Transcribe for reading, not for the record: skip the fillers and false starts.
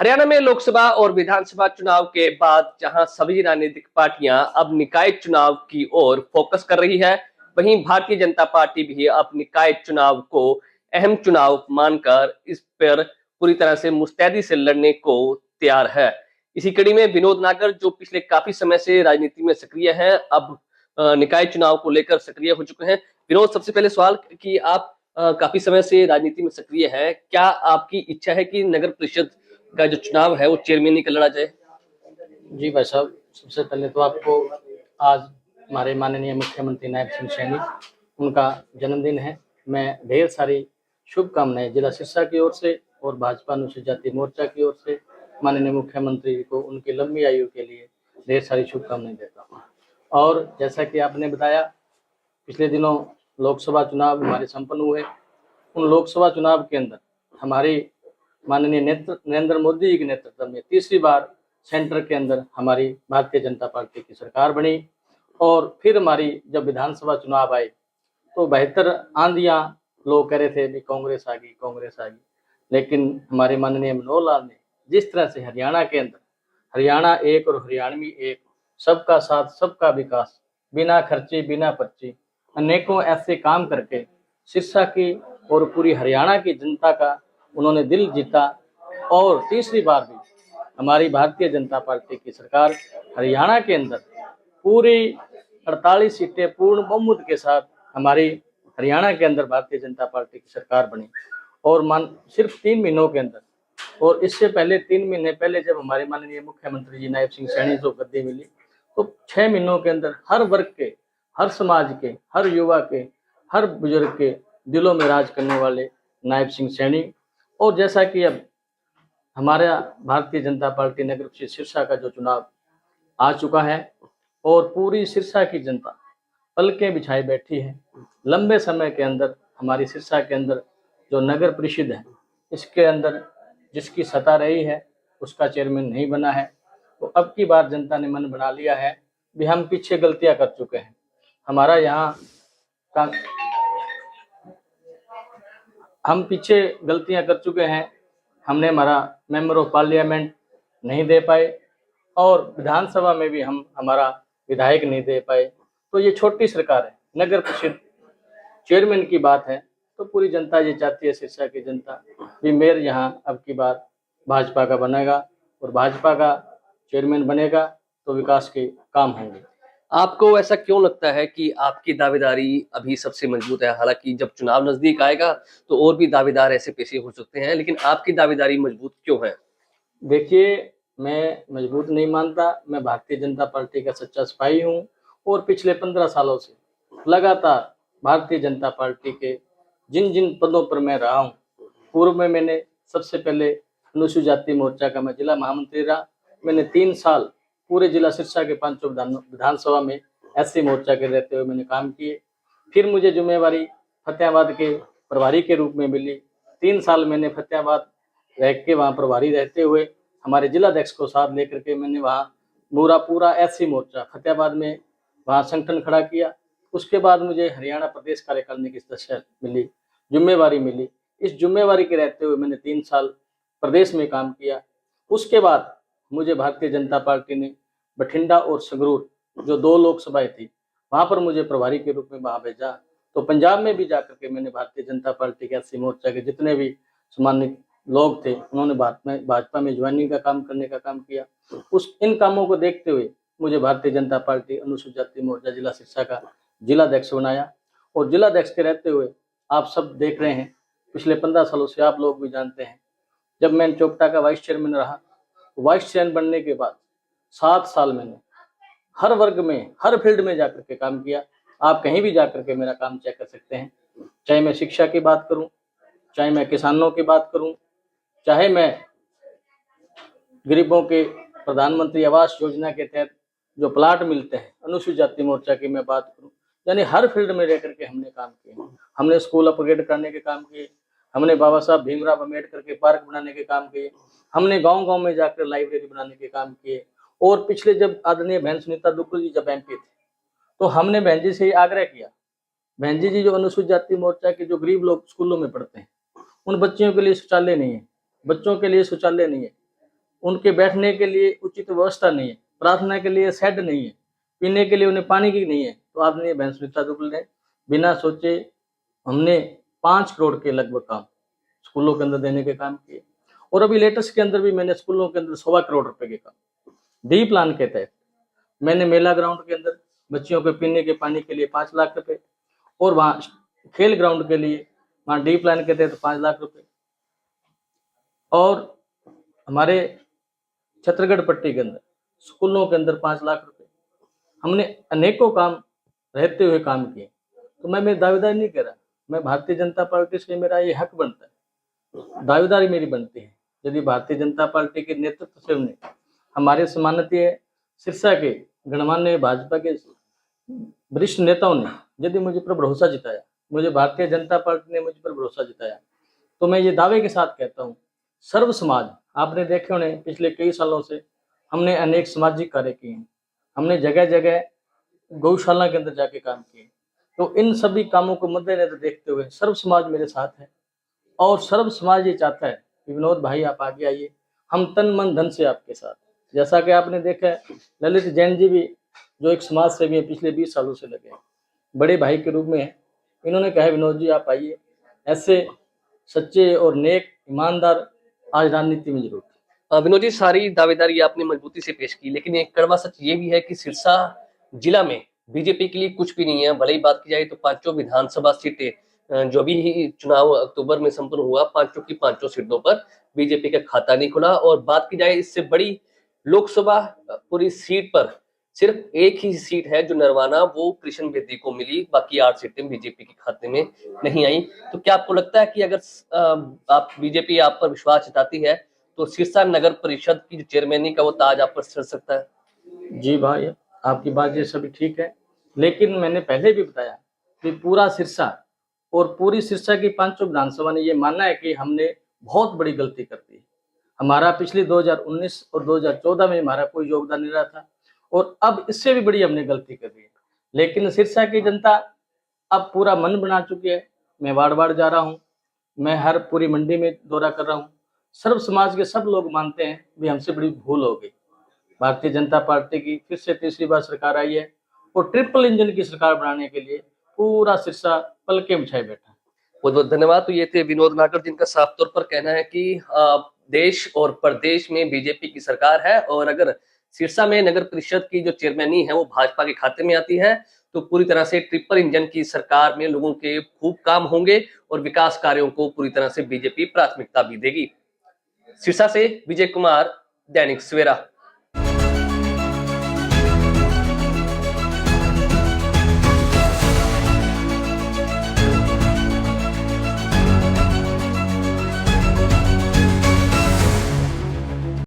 हरियाणा में लोकसभा और विधानसभा चुनाव के बाद जहां सभी राजनीतिक पार्टियां अब निकाय चुनाव की ओर फोकस कर रही है, वहीं भारतीय जनता पार्टी भी अब निकाय चुनाव को अहम चुनाव मानकर इस पर पूरी तरह से मुस्तैदी से लड़ने को तैयार है। इसी कड़ी में विनोद नागर, जो पिछले काफी समय से राजनीति में सक्रिय हैं, अब निकाय चुनाव को लेकर सक्रिय हो चुके हैं। विनोद, सबसे पहले सवाल कि आप काफी समय से राजनीति में सक्रिय है, क्या आपकी इच्छा है कि नगर परिषद का जो चुनाव है वो चेयरमैन का लड़ा जाए? जी भाई साहब, सबसे पहले तो आपको आज हमारे माननीय मुख्यमंत्री नायब सिंह सैनी उनका जन्मदिन है। मैं ढेर सारी शुभकामनाएं जिला सिरसा की ओर से और भाजपा अनुसूचित जाति मोर्चा की ओर से माननीय मुख्यमंत्री को उनकी लंबी आयु के लिए ढेर सारी शुभकामनाएं देता हूँ। और जैसा कि आपने बताया, पिछले दिनों लोकसभा चुनाव हमारे संपन्न हुए। उन लोकसभा चुनाव के अंदर हमारी माननीय नरेंद्र मोदी जी के नेतृत्व में तीसरी बार सेंटर के अंदर हमारी भारतीय जनता पार्टी की सरकार बनी। और फिर हमारी जब विधानसभा चुनाव आए तो बेहतर आंधियां लोग कह रहे थे भी कांग्रेस आ गई, कांग्रेस आ गई। लेकिन हमारे माननीय मनोहर लाल ने जिस तरह से हरियाणा के अंदर हरियाणा एक और हरियाणवी एक, सबका साथ सबका विकास, बिना खर्चे बिना पर्ची, अनेकों ऐसे काम करके सिरसा की और पूरी हरियाणा की जनता का उन्होंने दिल जीता। और तीसरी बार भी हमारी भारतीय जनता पार्टी की सरकार हरियाणा के अंदर पूरी 48 सीटें पूर्ण बहुमत के साथ हमारी हरियाणा के अंदर भारतीय जनता पार्टी की सरकार बनी। और सिर्फ 3 महीनों के अंदर, और इससे पहले 3 महीने पहले जब हमारे माननीय मुख्यमंत्री जी नायब सिंह सैनी को गद्दी मिली तो 6 महीनों के अंदर हर वर्ग के, हर समाज के, हर युवा के, हर बुजुर्ग के दिलों में राज करने वाले नायब सिंह सैनी। और जैसा कि अब हमारा भारतीय जनता पार्टी नगर परिषद सिरसा का जो चुनाव आ चुका है और पूरी सिरसा की जनता पलकें बिछाए बैठी है। लंबे समय के अंदर हमारी सिरसा के अंदर जो नगर परिषद है, इसके अंदर जिसकी सत्ता रही है उसका चेयरमैन नहीं बना है। तो अब की बार जनता ने मन बना लिया है भी हम पीछे गलतियां कर चुके हैं। हमारा यहाँ का हम पीछे गलतियां कर चुके हैं। हमने हमारा मेंबर ऑफ पार्लियामेंट नहीं दे पाए और विधानसभा में भी हम हमारा विधायक नहीं दे पाए। तो ये छोटी सरकार है, नगर परिषद चेयरमैन की बात है तो पूरी जनता ये चाहती है, सिरसा की जनता भी मेयर यहाँ अब की बार भाजपा का बनेगा और भाजपा का चेयरमैन बनेगा तो विकास के काम होंगे। आपको ऐसा क्यों लगता है कि आपकी दावेदारी अभी सबसे मजबूत है? हालांकि जब चुनाव नजदीक आएगा तो और भी दावेदार ऐसे पेशे हो सकते हैं, लेकिन आपकी दावेदारी मजबूत क्यों है? देखिए, मैं मजबूत नहीं मानता। मैं भारतीय जनता पार्टी का सच्चा सिपाही हूँ और पिछले 15 सालों से लगातार भारतीय जनता पार्टी के जिन जिन पदों पर मैं रहा हूँ, पूर्व में मैंने सबसे पहले अनुसूचित जाति मोर्चा का मैं जिला महामंत्री रहा। मैंने 3 साल पूरे जिला सिरसा के 5 विधानसभा में एससी मोर्चा के रहते हुए मैंने काम किए। फिर मुझे जिम्मेवारी फतेहाबाद के प्रभारी के रूप में मिली। 3 साल मैंने फतेहाबाद रह के वहाँ प्रभारी रहते हुए हमारे जिलाध्यक्ष को साथ लेकर के मैंने वहाँ पूरा एससी मोर्चा फतेहाबाद में वहाँ संगठन खड़ा किया। उसके बाद मुझे हरियाणा प्रदेश कार्यकारिणी की सदस्य मिली, जिम्मेवारी मिली। इस जिम्मेवारी के रहते हुए मैंने 3 साल प्रदेश में काम किया। उसके बाद मुझे भारतीय जनता पार्टी ने बठिंडा और संगरूर जो 2 लोकसभाएं थी वहाँ पर मुझे प्रभारी के रूप में वहाँ भेजा। तो पंजाब में भी जाकर के मैंने भारतीय जनता पार्टी के एससी मोर्चा के जितने भी सम्मानित लोग थे उन्होंने भाजपा में ज्वाइनिंग का काम करने का काम किया। इन कामों को देखते हुए मुझे भारतीय जनता पार्टी अनुसूचित जाति मोर्चा जिला सिरसा का जिलाध्यक्ष बनाया। और जिलाध्यक्ष के रहते हुए आप सब देख रहे हैं, पिछले 15 सालों से आप लोग भी जानते हैं, जब मैं चोपटा का वाइस चेयरमैन रहा, वाइस चेयरमैन बनने के बाद 7 साल मैंने हर वर्ग में, हर फील्ड में जाकर के काम किया। आप कहीं भी जाकर के मेरा काम चेक कर सकते हैं। चाहे मैं शिक्षा की बात करूं, चाहे मैं किसानों की बात करूं, चाहे मैं गरीबों के प्रधानमंत्री आवास योजना के तहत जो प्लाट मिलते हैं अनुसूचित जाति मोर्चा की मैं बात करूं, यानी हर फील्ड में रह करके हमने काम किए। हमने स्कूल अपग्रेड करने के काम किए, हमने बाबा साहब भीमराव अम्बेडकर के पार्क बनाने के काम किए, हमने गांव-गांव में जाकर लाइब्रेरी बनाने के काम किए। और पिछले जब आदरणीय बहन सुनीता दुग्गल जी जब एमपी थे तो हमने बहन जी से आग्रह किया, बहन जी जो अनुसूचित जाति मोर्चा के जो गरीब लोग स्कूलों में पढ़ते हैं उन बच्चों के लिए शौचालय नहीं है, बच्चों के लिए शौचालय नहीं है, उनके बैठने के लिए उचित व्यवस्था नहीं है, प्रार्थना के लिए शेड नहीं है, पीने के लिए उन्हें पानी की नहीं है, तो आपने बहनसुनीता दुबे ने बिना सोचे हमने 5 करोड़ के लगभग काम स्कूलों के अंदर देने के काम किए। और अभी लेटेस्ट के अंदर भी मैंने स्कूलों के अंदर 1.25 करोड़ रुपए के काम डी प्लान के तहत मैंने मेला ग्राउंड के अंदर बच्चियों के पीने के पानी के लिए 5 लाख रुपए, और वहाँ खेल ग्राउंड के लिए वहाँ डी प्लान के तहत 5 लाख रुपए, और हमारे छत्तीसगढ़ पट्टी के अंदर स्कूलों के अंदर 5 लाख रुपए। हमने अनेकों काम रहते हुए काम किए। तो मैं मेरी दावेदारी नहीं कर रहा, मैं भारतीय जनता पार्टी से मेरा ये हक बनता है, दावेदारी मेरी बनती है। यदि भारतीय जनता पार्टी के नेतृत्व से हमने हमारे सम्मानित सिरसा के गणमान्य भाजपा के वरिष्ठ नेताओं ने यदि मुझे पर भरोसा जिताया, मुझे भारतीय जनता पार्टी ने मुझ पर भरोसा जिताया, तो मैं ये दावे के साथ कहता हूँ, सर्व समाज, आपने देखे होने पिछले कई सालों से हमने अनेक सामाजिक कार्य किए हैं, हमने जगह जगह गौशाला के अंदर जाके काम किए। तो इन सभी कामों को मद्देनजर देखते हुए सर्व समाज मेरे साथ है, और सर्व समाज ये चाहता है कि विनोद भाई आप आगे आइए, हम तन मन धन से आपके साथ। जैसा कि आपने देखा है, ललित जैन जी भी जो एक समाज सेवी है, पिछले 20 सालों से लगे हैं, बड़े भाई के रूप में है। इन्होंने कहा विनोद जी आप आइए, ऐसे सच्चे और नेक ईमानदार आज राजनीति में जरूरत है। विनोद जी, सारी दावेदारी आपने मजबूती से पेश की, लेकिन एक कड़वा सच ये भी है कि सिरसा जिला में बीजेपी के लिए कुछ भी नहीं है। भले ही बात की जाए तो 5 विधानसभा सीटें जो भी चुनाव अक्टूबर में संपन्न हुआ, 5 की 5 सीटों पर बीजेपी का खाता नहीं खुला। और बात की जाए इससे बड़ी लोकसभा पूरी सीट पर सिर्फ एक ही सीट है जो नरवाना, वो कृष्ण बेदी को मिली, बाकी 8 सीटें बीजेपी के खाते में नहीं आई। तो क्या आपको लगता है कि अगर आप बीजेपी आप पर विश्वास जताती है तो सिरसा नगर परिषद की जो चेयरमैनी का वो ताज आप पर चढ़ सकता है? जी भाई, आपकी बात ये सभी ठीक है, लेकिन मैंने पहले भी बताया कि पूरा सिरसा और पूरी सिरसा की 5 विधानसभा ने ये मानना है कि हमने बहुत बड़ी गलती कर दी। हमारा पिछले 2019 और 2014 में हमारा कोई योगदान नहीं रहा था, और अब इससे भी बड़ी हमने गलती कर दी है। लेकिन सिरसा की जनता अब पूरा मन बना चुकी है। मैं वार्ड वार्ड जा रहा हूँ, मैं हर पूरी मंडी में दौरा कर रहा हूँ, सर्व समाज के सब लोग मानते हैं भी हमसे बड़ी भूल हो गई। भारतीय जनता पार्टी की फिर से तीसरी बार सरकार आई है, और ट्रिपल इंजन की सरकार बनाने के लिए पूरा सिरसा पलके बिछाए बैठा है। बहुत बहुत धन्यवाद। तो ये थे विनोद नागर, जिनका साफ तौर पर कहना है कि देश और प्रदेश में बीजेपी की सरकार है, और अगर सिरसा में नगर परिषद की जो चेयरमैनी है वो भाजपा के खाते में आती है तो पूरी तरह से ट्रिपल इंजन की सरकार में लोगों के खूब काम होंगे और विकास कार्यों को पूरी तरह से बीजेपी प्राथमिकता भी देगी। सिरसा से विजय कुमार, दैनिक सवेरा।